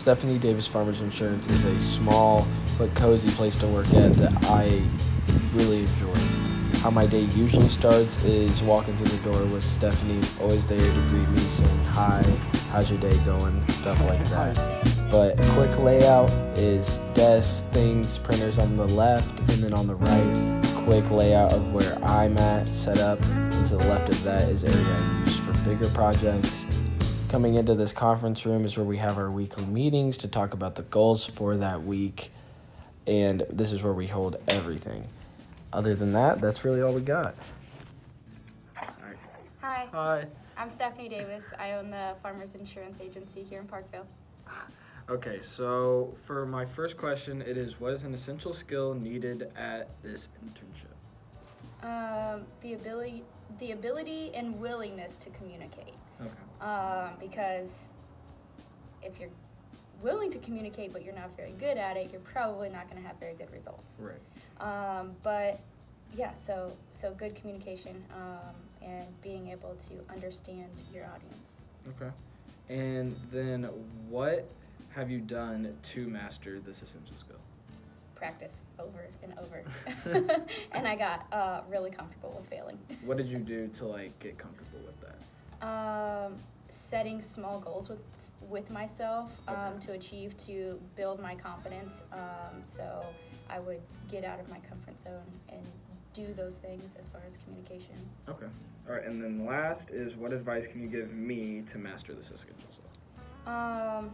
Stephanie Davis Farmers Insurance is a small but cozy place to work at that I really enjoy. How my day usually starts is walking through the door with Stephanie, always there to greet me, saying hi, how's your day going, stuff like that. But a quick layout is desks, things, printers on the left, and then on the right, quick layout of where I'm at, set up, and to the left of that is area I use for bigger projects. Coming into this conference room is where we have our weekly meetings to talk about the goals for that week, and this is where we hold everything. Other than that, that's really all we got. Hi. Hi. I'm Stephanie Davis. I own the Farmers Insurance Agency here in Parkville. Okay, so for my first question, it is, what is an essential skill needed at this internship? The ability and willingness to communicate. Okay. Because if you're willing to communicate but you're not very good at it, you're probably not going to have very good results. Right. But yeah, so good communication and being able to understand your audience. Okay. And then what have you done to master this essential skill? Practice over and over. And I got really comfortable with failing. What did you do to get comfortable with that? Setting small goals with myself Okay. to achieve, to build my confidence. So I would get out of my comfort zone and do those things as far as communication. Okay. All right. And then last is, what advice can you give me to master this essential skill?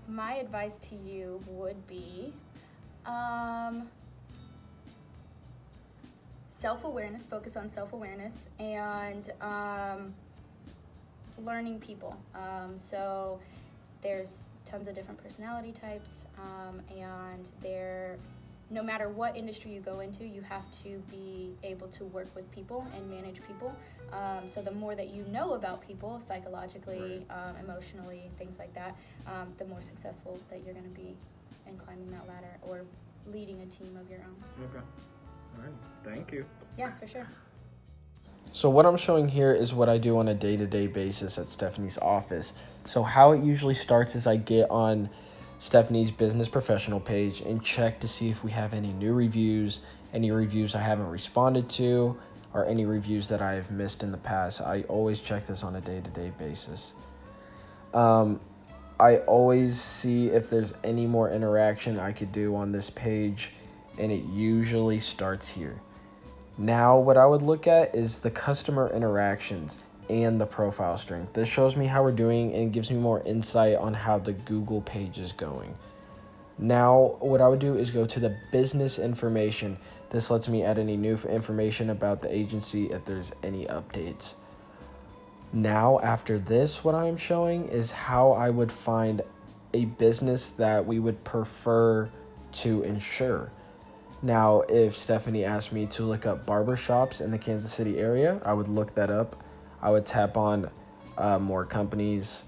My advice to you would be self-awareness, focus on self-awareness, and learning people. So there's tons of different personality types, and no matter what industry you go into, you have to be able to work with people and manage people. So the more that you know about people, psychologically, emotionally, things like that, the more successful that you're going to be in climbing that ladder or leading a team of your own. Okay. All right. Thank you. Yeah, for sure. So what I'm showing here is what I do on a day-to-day basis at Stephanie's office. So how it usually starts is I get on Stephanie's business professional page and check to see if we have any new reviews, any reviews I haven't responded to, or any reviews that I've missed in the past. I always check this on a day-to-day basis. I always see if there's any more interaction I could do on this page, and it usually starts here. Now what I would look at is the customer interactions and the profile strength. This shows me how we're doing and gives me more insight on how the Google page is going. Now what I would do is go to the business information. This lets me add any new information about the agency if there's any updates. Now after this, what I'm showing is how I would find a business that we would prefer to insure. Now, if Stephanie asked me to look up barbershops in the Kansas City area, I would look that up. I would tap on more companies,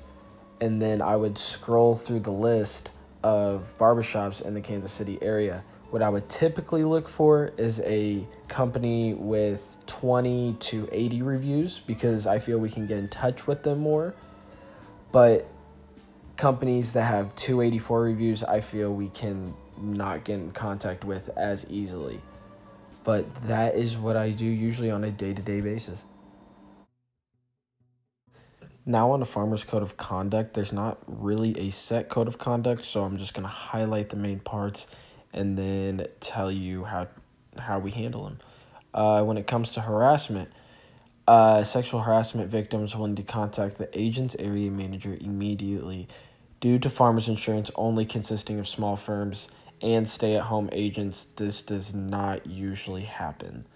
and then I would scroll through the list of barbershops in the Kansas City area. What I would typically look for is a company with 20 to 80 reviews because I feel we can get in touch with them more. But companies that have 284 reviews, I feel we can not get in contact with as easily. But that is what I do usually on a day-to-day basis. Now on the Farmers Code of Conduct, there's not really a set code of conduct, so I'm just going to highlight the main parts and then tell you how we handle them. When it comes to harassment, sexual harassment victims will need to contact the agent's area manager immediately. Due to Farmers Insurance only consisting of small firms and stay-at-home agents, this does not usually happen.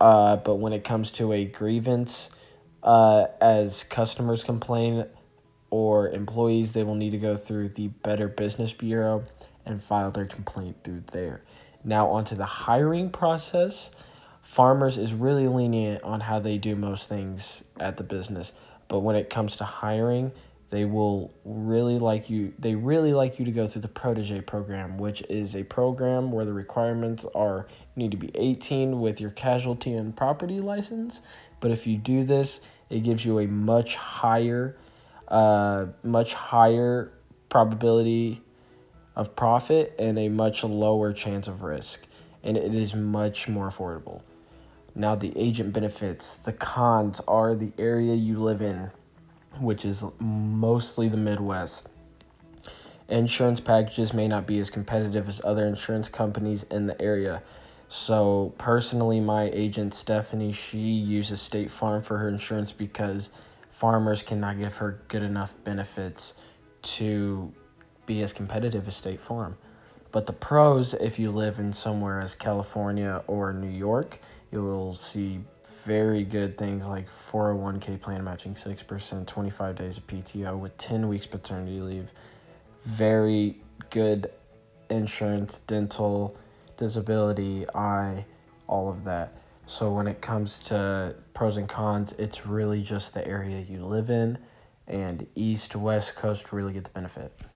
But when it comes to a grievance, as customers complain or employees, they will need to go through the Better Business Bureau and file their complaint through there. Now onto the hiring process. Farmers is really lenient on how they do most things at the business, but when it comes to hiring, they really like you to go through the Protege program, which is a program where the requirements are you need to be 18 with your casualty and property license. But if you do this, it gives you a much higher probability of profit and a much lower chance of risk, and it is much more affordable. Now, the agent benefits. The cons are the area you live in, which is mostly the Midwest. Insurance packages may not be as competitive as other insurance companies in the area. So personally, my agent Stephanie, she uses State Farm for her insurance because farmers cannot give her good enough benefits to be as competitive as State Farm. But the pros, if you live in somewhere as California or New York, you will see very good things like 401k plan matching 6%, 25 days of PTO with 10 weeks paternity leave, very good insurance, dental, disability, eye, all of that. So when it comes to pros and cons, it's really just the area you live in, and East, West Coast really get the benefit.